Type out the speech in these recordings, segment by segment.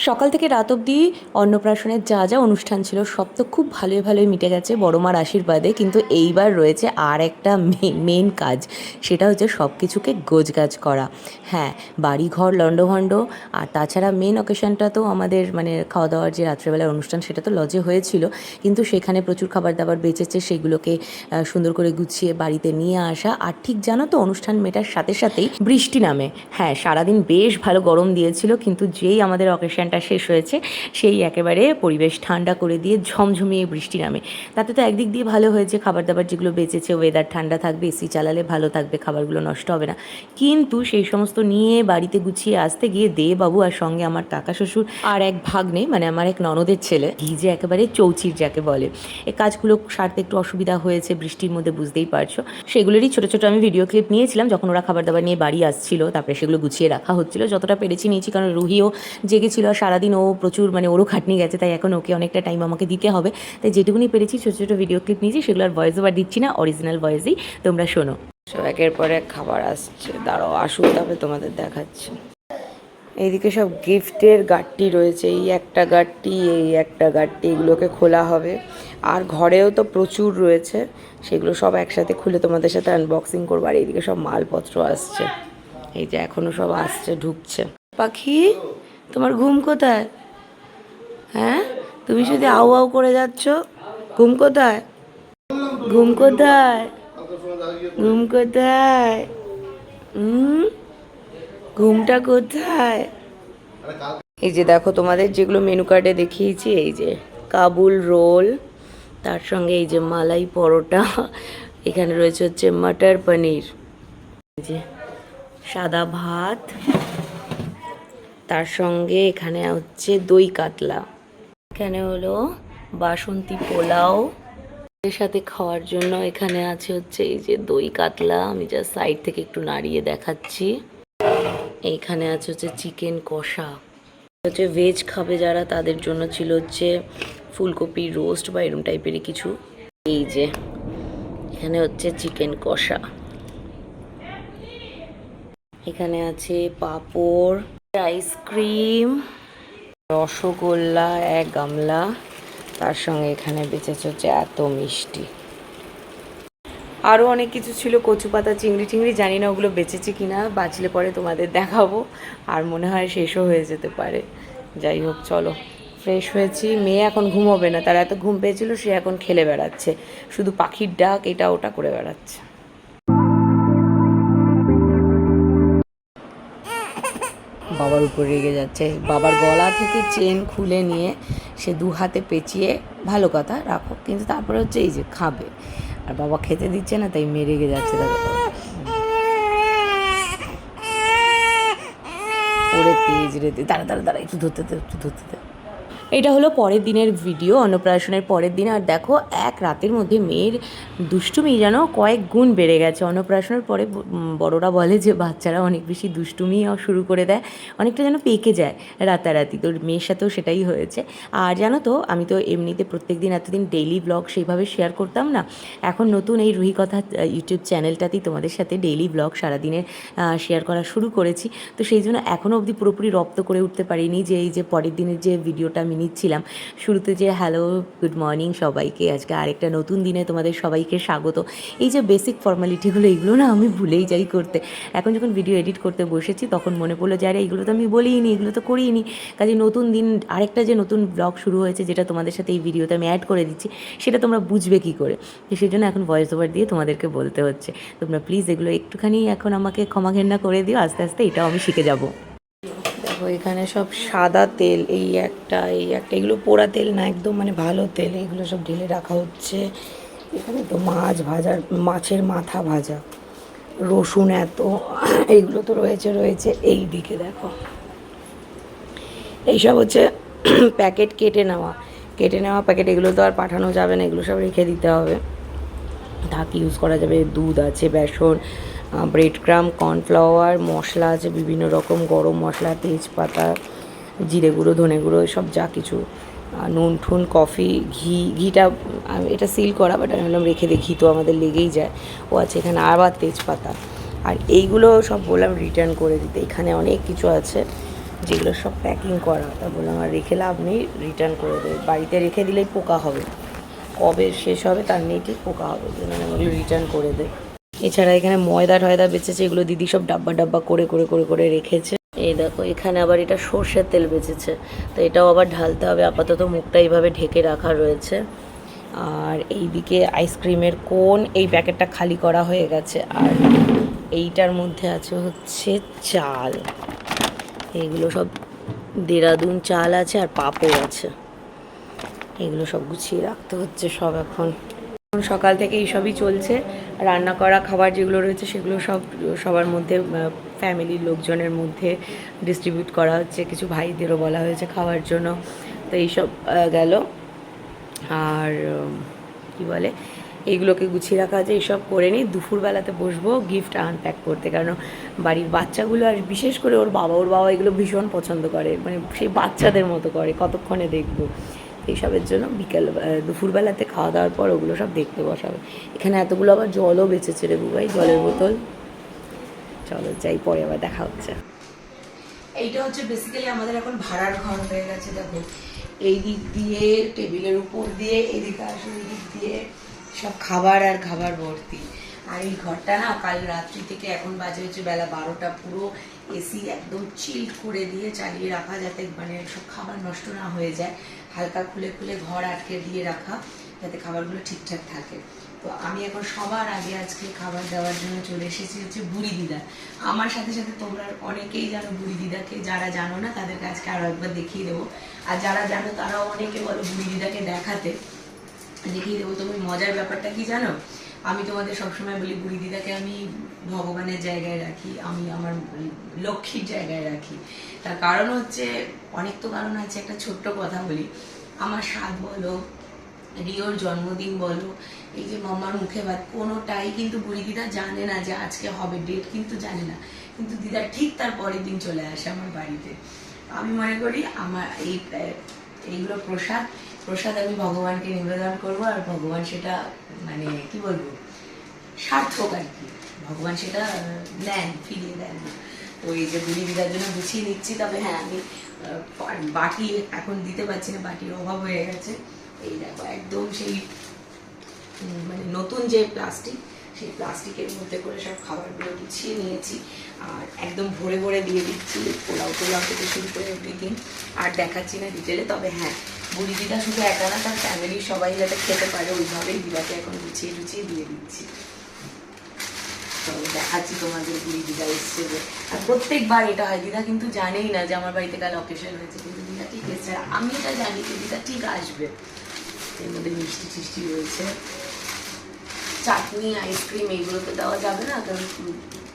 সকাল থেকে রাত অবধি অন্নপ্রাশনের যা যা অনুষ্ঠান ছিল সব তো খুব ভালোই ভালোই মিটে গেছে বড় মার আশীর্বাদে। কিন্তু এইবার রয়েছে আর একটা মেন কাজ, সেটা হচ্ছে সব কিছুকে গোছগাছ করা। হ্যাঁ, বাড়িঘর লণ্ডভণ্ড। আর তাছাড়া মেন অকেশনটা তো আমাদের মানে খাওয়া দাওয়ার যে রাত্রেবেলার অনুষ্ঠান, সেটা তো লজে হয়েছিল, কিন্তু সেখানে প্রচুর খাবার দাবার বেঁচেছে, সেগুলোকে সুন্দর করে গুছিয়ে বাড়িতে নিয়ে আসা। আর ঠিক জানো তো, অনুষ্ঠান মেটার সাথে সাথেই বৃষ্টি নামে। হ্যাঁ, সারাদিন বেশ ভালো গরম দিয়েছিল, কিন্তু যেই আমাদের অকেশনটা শেষ হয়েছে সেই একেবারে পরিবেশ ঠান্ডা করে দিয়ে ঝমঝমিয়ে বৃষ্টি নামে। তাতে তো একদিক দিয়ে ভালো হয়েছে, খাবার দাবার যেগুলো বেঁচেছে, ওয়েদার ঠান্ডা থাকবে, এসি চালালে ভালো থাকবে, খাবারগুলো নষ্ট হবে না। কিন্তু সেই সমস্ত নিয়ে বাড়িতে গুছিয়ে আসতে গিয়ে বাবু আর সঙ্গে আমার কাকা শ্বশুর আর এক ভাগ্নে, মানে আমার এক ননদের ছেলে, ঘিজে একেবারে চৌচির যাকে বলে, এই কাজগুলো সারতে একটু অসুবিধা হয়েছে বৃষ্টির মধ্যে, বুঝতেই পারছো। সেগুলোরই ছোটো ছোটো আমি ভিডিও ক্লিপ নিয়েছিলাম যখন ওরা খাবার দাবার নিয়ে বাড়ি আসছিল। তারপরে সেগুলো গুছিয়ে রাখা হচ্ছিল, যতটা পেরেছি নিয়েছি, কারণ রুহিও জেগেছিল আর সারাদিন ও প্রচুর মানে ওরও খাটনি গেছে, তাই এখন ওকে অনেকটা টাইম আমাকে দিতে হবে। তাই যেটুকুনি পেরেছি ছোটো ছোটো ভিডিও ক্লিপ নিয়েছি, সেগুলো আর ভয়েস ওভার দিচ্ছি না, অরিজিনাল ভয়েসেই তোমরা শোনো। একের পর এক খাবার আসছে, দাঁড়াও আসুক তবে তোমাদের দেখাচ্ছি। এইদিকে সব গিফটের গাঁটটি রয়েছে, এই একটা গাঁটটি, এই একটা গাঁটটি, এগুলোকে খোলা হবে। আর ঘরেও তো প্রচুর রয়েছে, সেগুলো সব একসাথে খুলে তোমাদের সাথে আনবক্সিং করবো। আর এইদিকে সব মালপত্র আসছে, এই যে এখনও সব আসছে, ঢুকছে। পাখি, তোমার ঘুম কোথায়? হ্যাঁ, তুমি শুধু আউ আউ করে যাচ্ছ। ঘুম কোথায়? ঘুম কোথায়? ঘুম কোথায়? ঘুমটা কোথায়? এই যে দেখো, তোমাদের যেগুলো মেনু কার্ডে দেখিয়েছি, এই যে কাবুল রোল, তার সঙ্গে এই যে মালাই পরোটা, এখানে রয়েছে হচ্ছে মটর পনির, এই যে সাদা ভাত, তার সঙ্গে এখানে হচ্ছে দই কাতলা, এখানে হলো বাসন্তী পোলাও, এর সাথে খাওয়ার জন্য এখানে আছে হচ্ছে এই যে দই কাতলা, আমি যা সাইড থেকে একটু নাড়িয়ে দেখাচ্ছি। এইখানে আছে হচ্ছে চিকেন কষা, হচ্ছে ভেজ খাবে যারা তাদের জন্য ছিল হচ্ছে ফুলকপি রোস্ট বা এরম টাইপেরই কিছু। এই যে এখানে হচ্ছে চিকেন কষা, এখানে আছে পাঁপড়, আইসক্রিম, রসগোল্লা এক গামলা, তার সঙ্গে এখানে বেঁচেছে হচ্ছে এত মিষ্টি। আরও অনেক কিছু ছিল, কচু পাতা, চিংড়ি টিংড়ি, জানি না ওগুলো বেঁচেছে কিনা, বাঁচলে পরে তোমাদের দেখাবো। আর মনে হয় শেষও হয়ে যেতে পারে। যাই হোক, চলো ফ্রেশ হয়েছি। মেয়ে এখন ঘুমোবে না, তার এত ঘুম পেয়েছিল, সে এখন খেলে বেড়াচ্ছে, শুধু পাখির ডাক এটা ওটা করে বেড়াচ্ছে। বাবার উপর রেগে যাচ্ছে, বাবার গলা থেকে চেন খুলে নিয়ে সে দু হাতে পেঁচিয়ে, ভালো কথা রাখো, কিন্তু তারপরে হচ্ছে এই যে খাবে, আর বাবা খেতে দিচ্ছে না, তাই মেয়ে রেগে যাচ্ছে। ওরে তেজ রে, দাঁড়া দাঁড়া দাঁড়া, একটু ধরতে দে, একটু ধরতে দে। এটা হলো পরের দিনের ভিডিও, অন্নপ্রাশনের পরের দিন। আর দেখো, এক রাতের মধ্যে মেয়ের দুষ্টুমি যেন কয়েক গুণ বেড়ে গেছে। অন্নপ্রাশনের পরে বড়রা বলে যে বাচ্চারা অনেক বেশি দুষ্টুমি শুরু করে দেয়, অনেকটা যেন পেকে যায় রাতারাতি। তো মেয়ের সাথেও সেটাই হয়েছে। আর জানো তো, আমি তো এমনিতে প্রত্যেক দিন এতদিন ডেইলি ব্লগ সেইভাবে শেয়ার করতাম না, এখন নতুন এই রুহি কথা ইউটিউব চ্যানেলটাতেই তোমাদের সাথে ডেইলি ব্লগ সারাদিনের শেয়ার করা শুরু করেছি। তো সেই জন্য এখনও অবধি পুরোপুরি রপ্ত করে উঠতে পারিনি যে এই যে পরের দিনের যে ভিডিওটা আমি নিচ্ছিলাম, শুরুতে যে হ্যালো গুড মর্নিং সবাইকে, আজকে আরেকটা নতুন দিনে তোমাদের সবাইকে স্বাগত, এই যে বেসিক ফর্মালিটিগুলো, এইগুলো না আমি ভুলেই যাই করতে। এখন যখন ভিডিও এডিট করতে বসেছি, তখন মনে পড়লো যে আরে এইগুলো তো আমি বলিনি, এগুলো তো করিনি। কাজে নতুন দিন, আরেকটা যে নতুন ব্লগ শুরু হয়েছে, যেটা তোমাদের সাথে এই ভিডিওতে আমি অ্যাড করে দিচ্ছি, সেটা তোমরা বুঝবে কী করে। তো সেই জন্য এখন ভয়েস ওভার দিয়ে তোমাদেরকে বলতে হচ্ছে। তোমরা প্লিজ এগুলো একটুখানি এখন আমাকে ক্ষমা ঘেন্না করে দিও, আস্তে আস্তে এটাও আমি শিখে যাবো। দেখো, এখানে সব সাদা তেল, এই একটা, এগুলো পোড়া তেল না, একদম মানে ভালো তেল, এগুলো সব ঢেলে রাখা হচ্ছে। এখানে তো মাছ ভাজার, মাছের মাথা ভাজা, রসুন এত, এইগুলো তো রয়েছে। এই দিকে দেখো, এইসব হচ্ছে প্যাকেট কেটে নেওয়া প্যাকেট, এগুলো তো আর পাঠানো যাবে না, এগুলো সব রেখে দিতে হবে। ঢাকি ইউজ করা যাবে, দুধ আছে, বেসন, ব্রেড ক্রাম, কর্নফ্লাওয়ার, মশলা আছে বিভিন্ন রকম, গরম মশলা, তেজপাতা, জিরে গুঁড়ো, ধনে গুঁড়ো, সব যা কিছু, নুন ঠুন, কফি, ঘিটা এটা সিল করা, বাট আমি বললাম রেখে দিই, ঘি তো আমাদের লেগেই যায়। ও আছে এখানে, আবার তেজপাতা, আর এইগুলো সব বললাম রিটার্ন করে দিতে। এখানে অনেক কিছু আছে, যেগুলো সব প্যাকিং করা, তা বললাম আর রেখে লাভ নেই, রিটার্ন করে দেবে, বাড়িতে রেখে দিলেই পোকা হবে, কবে শেষ হবে তার নেই ঠিক, পোকা হবে, জন্য আমি ওগুলো রিটার্ন করে দেয়। এছাড়া এখানে ময়দা টয়দা বেচেছে, এগুলো দিদি সব ডাব্বা ডাব্বা করে করে করে করে রেখেছে। এই দেখো এখানে আবার এটা সর্ষের তেল বেচেছে, তো এটাও আবার ঢালতে হবে, আপাতত মুখটা এইভাবে ঢেকে রাখা রয়েছে। আর এইদিকে আইসক্রিমের কোন, এই প্যাকেটটা খালি করা হয়ে গেছে, আর এইটার মধ্যে আছে হচ্ছে চাল, এইগুলো সব দেরাদুন চাল আছে আর পাঁপড় আছে, এগুলো সব গুছিয়ে রাখতে হচ্ছে সব। এখন সকাল থেকে এইসবই চলছে, রান্না করা খাবার যেগুলো রয়েছে সেগুলো সব সবার মধ্যে, ফ্যামিলির লোকজনের মধ্যে ডিস্ট্রিবিউট করা হচ্ছে, কিছু ভাইদেরও বলা হয়েছে খাওয়ার জন্য, তো এইসব গেল। আর কি বলে, এইগুলোকে গুছিয়ে রাখা আছে, এইসব করে নিই, দুপুরবেলাতে বসবো গিফট আনপ্যাক করতে, কারণ বাড়ির বাচ্চাগুলো আর বিশেষ করে ওর বাবা এগুলো ভীষণ পছন্দ করে, মানে সেই বাচ্চাদের মতো করে, কতক্ষণে দেখবো, এইসবের জন্য দুপুরবেলাতে খাওয়া দাওয়ার পর ওগুলো সব দেখতে বসাবে। এখানে এতগুলো আবার জলও বেঁচেছে রে বুবাই, জলের বোতল। চলো যাই, পরে আবার দেখা হচ্ছে। এইটা হচ্ছে বেসিক্যালি আমাদের এখন ভাড়ার ঘর হয়ে গেছে। দেখো এই দিক দিয়ে টেবিলের উপর দিয়ে, এদিকে আসলে এই দিক দিয়ে সব খাবার আর খাবার ভর্তি। আর এই ঘরটা না কাল রাত্রি থেকে এখন বাজে হচ্ছে বেলা 12টা, পুরো এসি একদম চিল্ড করে দিয়ে চালিয়ে রাখা, যাতে মানে সব খাবার নষ্ট না হয়ে যায়, হালকা খুলে খুলে ঘর আটকে দিয়ে রাখা, যাতে খাবারগুলো ঠিকঠাক থাকে। তো আমি এখন সবার আগে আজকে খাবার দেওয়ার জন্য চলে এসেছি হচ্ছে বুড়ি দিদা। আমার সাথে সাথে তোমরা অনেকেই জানো বুড়ি দিদাকে, যারা জানো না তাদেরকে আজকে আরও একবার দেখিয়ে দেবো, আর যারা জানো তারাও অনেকে বলো বুড়ি দিদাকে দেখাতে, দেখিয়ে দেবো। তুমি মজার ব্যাপারটা কি জানো, আমি তোমাদের সবসময় বলি বুড়ি দিদাকে আমি ভগবানের জায়গায় রাখি, আমি আমার লক্ষ্মীর জায়গায় রাখি। তার কারণ হচ্ছে, অনেক তো কারণ আছে, একটা ছোট্ট কথা বলি, আমার স্বাদ বলো, রিওর জন্মদিন বলো, এই যে মামার মুখে ভাত, কোনোটাই কিন্তু বুড়ি দিদা জানে না যে আজকে হবে, ডেট কিন্তু জানে না, কিন্তু দিদা ঠিক তার পরের দিন চলে আসে আমার বাড়িতে। আমি মনে করি আমার এইগুলো প্রসাদ আমি ভগবানকে নিবেদন করব, আর ভগবান সেটা মানে কি বলবো, সার্থক আর কি, ভগবান সেটা নেন, ফিরিয়ে দেন না। তো এই যে বুড়ি দিদার জন্য গুছিয়ে নিচ্ছি। তবে হ্যাঁ, আমি বাটি এখন দিতে পারছি না, বাটির অভাব হয়ে গেছে। এই দেখো একদম সেই মানে নতুন যে প্লাস্টিক, সেই প্লাস্টিকের মধ্যে করে সব খাবারগুলো গুছিয়ে নিয়েছি, আর একদম ভরে ভরে দিয়ে দিচ্ছি, পোলাও থেকে শুরু করে এভরিথিং। আর দেখাচ্ছি না ডিটেলে, তবে হ্যাঁ বুড়ি দিদা শুধু একা না, তার ফ্যামিলির সবাই যাতে খেতে পারে ওইভাবেই দিদাকে এখন গুছিয়ে দিয়ে দিচ্ছি। তো দেখাচ্ছি তোমাদের বুড়ি দিদা এসছে যে, আর প্রত্যেকবার এটা হয়, দিদা কিন্তু জানেই না যে আমার বাড়িতে কাল অকেশন হয়েছে, কিন্তু দিদা ঠিক এসছে, আর আমি এটা জানি যে দিদা ঠিক আসবে। এর মধ্যে মিষ্টি টিষ্টি রয়েছে, চাটনি, আইসক্রিম, এইগুলো তো দেওয়া যাবে না, কারণ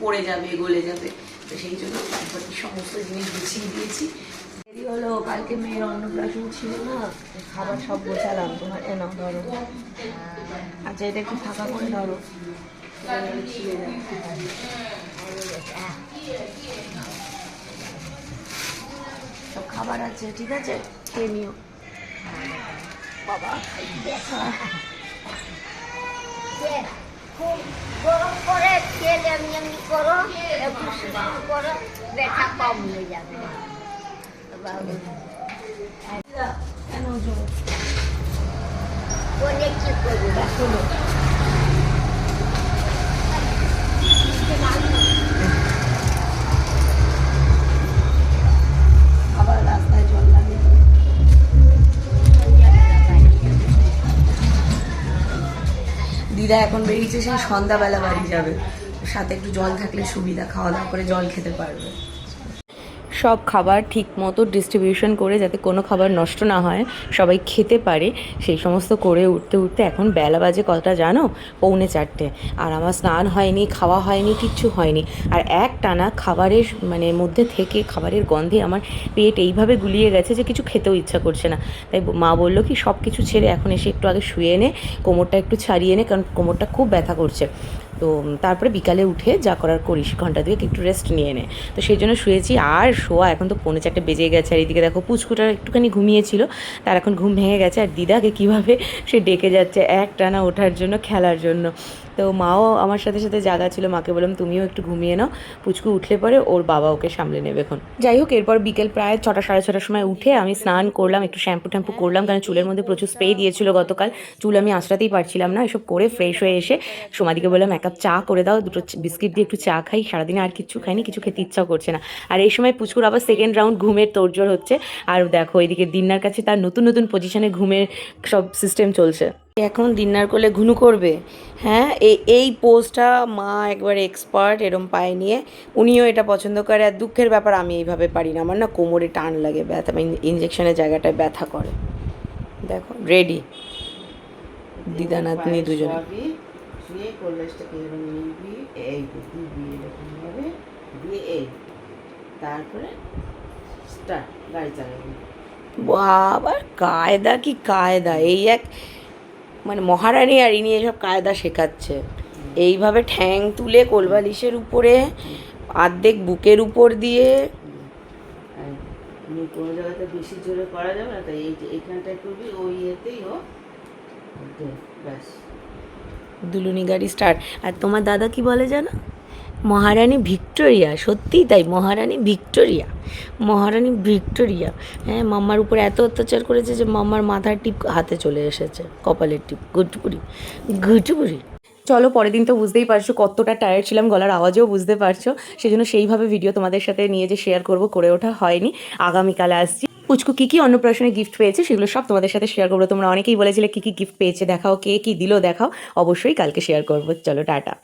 পড়ে যাবে, গলে যাবে, তো সেই জন্য তারপরে সমস্ত জিনিস গুছিয়ে দিয়েছি। দেরি হলো, কালকে মেয়ের অন্নপ্রাশন ছিল না, খাবার সব গোছালাম। তোমার নাও ধরো, আচ্ছা এটা একটু ফাঁকা করে ধরো, সব খাবার আছে, ঠিক আছে, খেয়ে নিও। বাবা খুব গরম করে তেল এমনি এমনি করো, একটু শুকনো করো, ব্যথা কম হয়ে যাবে। কেন অনেক কি করবো দেখো, আবার রাস্তায় জল লাগে। দিদা এখন বেরিয়েছে, সেই সন্ধ্যাবেলা বাড়ি যাবে, সাথে একটু জল থাকলে সুবিধা, খাওয়া দাওয়া করে জল খেতে পারবে। সব খাবার ঠিক মতো ডিস্ট্রিবিউশন করে, যাতে কোনো খাবার নষ্ট না হয়, সবাই খেতে পারে, সেই সমস্ত করে উঠতে এখন বেলা বাজে কতটা জানো, 3:45। আর আমার স্নান হয়নি, খাওয়া হয়নি, কিচ্ছু হয়নি, আর একটানা খাবারের মানে মধ্যে থেকে খাবারের গন্ধে আমার পেট এইভাবে গুলিয়ে গেছে যে কিছু খেতেও ইচ্ছা করছে না। তাই মা বললো কি সব কিছু ছেড়ে এখন এসে একটু আগে শুয়ে নে, কোমরটা একটু ছাড়িয়ে নে, কারণ কোমরটা খুব ব্যথা করছে। তো তারপরে বিকালে উঠে যা করার করিস, ঘন্টা দুয়েক একটু রেস্ট নিয়ে নে। তো সেই জন্য শুয়েছি, আর শোয়া এখন তো 3:45 বেজে গেছে। আর এদিকে দেখো পুচকুটার একটুখানি ঘুমিয়েছিল, তার এখন ঘুম ভেঙে গেছে, আর দিদাকে কীভাবে সে ডেকে যাচ্ছে একটানা ওঠার জন্য, খেলার জন্য। তো মাও আমার সাথে সাথে জাগা ছিল, মাকে বললাম তুমিও একটু ঘুমিয়ে নাও, পুচকু উঠলে পরে ওর বাবা ওকে সামলে নেবে এখন। যাই হোক, এরপর বিকেল প্রায় 6টা সাড়ে 6টার সময় উঠে আমি স্নান করলাম, একটু শ্যাম্পু করলাম, কারণ চুলের মধ্যে প্রচুর স্প্রে দিয়েছিল গতকাল, চুল আমি আঁচড়াতেই পারছিলাম না। এসব করে ফ্রেশ হয়ে এসে সোমাদিকে বললাম 1 কাপ চা করে দাও, 2টো বিস্কিট দিয়ে একটু চা খাই, সারাদিনে আর কিচ্ছু খাইনি, কিছু খেতে ইচ্ছাও করছে না। আর এই সময় পুচকুর আবার সেকেন্ড রাউন্ড ঘুমের তোড়জোড় হচ্ছে। আর দেখো এদিকে দিন্নার কাছে তার নতুন নতুন পজিশনে ঘুমের সব সিস্টেম চলছে। এখন ডিনার করলে ঘুনু করবে। হ্যাঁ, এই পোজটা মা একবারে এক্সপার্ট এরম পায়ে নিয়ে, উনিও এটা পছন্দ করে। আর দুঃখের ব্যাপার আমি এইভাবে পারি না, আমার না কোমরে টান লাগে, ব্যথা, ইঞ্জেকশনের জায়গাটায় ব্যথা করে। দেখো রেডি দিদা নাতনি দুজনে। শুয়ে কলসটাকে এরকম নিবি, এই দিবি এরকম ভাবে দিয়ে এই, তারপরে স্টার্ট, গাড়ি চালাবি। বাবা কায়দা কি কায়দা! এই এক মানে মহারানী আর ইনি এসব কায়দা শেখাচ্ছে। এইভাবে ঠ্যাং তুলে কোলবালিশের উপরে, অর্ধেক বুকের উপর দিয়ে। আর কোনো জায়গাতে বেশি জোরে করা যাবে না, তাই এই যে এইখানটায় করবি, ওই ইয়েতেই হোক, ব্যাস। দুলুনি গাড়ি স্টার্ট। আর তোমার দাদা কি বলে জানো? মহারানী ভিক্টোরিয়া। সত্যিই তাই, মহারানী ভিক্টোরিয়া, মহারানী ভিক্টোরিয়া। হ্যাঁ, মাম্মার উপরে এত অত্যাচার করেছে যে মাম্মার মাথার টিপ হাতে চলে এসেছে, কপালের টিপ, গুটপুরি গুটপুরি। চলো, পরের দিন তো বুঝতেই পারছো কতটা টায়ার্ড ছিলাম, গলার আওয়াজেও বুঝতে পারছো, সেজন্য সেইভাবে ভিডিও তোমাদের সাথে নিয়ে যে শেয়ার করব করে ওঠা হয়নি। আগামীকালে আসছি। পুচকু কী কী অন্নপ্রাশনে গিফট পেয়েছে সেগুলো সব তোমাদের সাথে শেয়ার করবো। তোমরা অনেকেই বলেছিলে কী কী গিফট পেয়েছে দেখাও, কে কী দিল দেখাও, অবশ্যই কালকে শেয়ার করবো। চলো টাটা।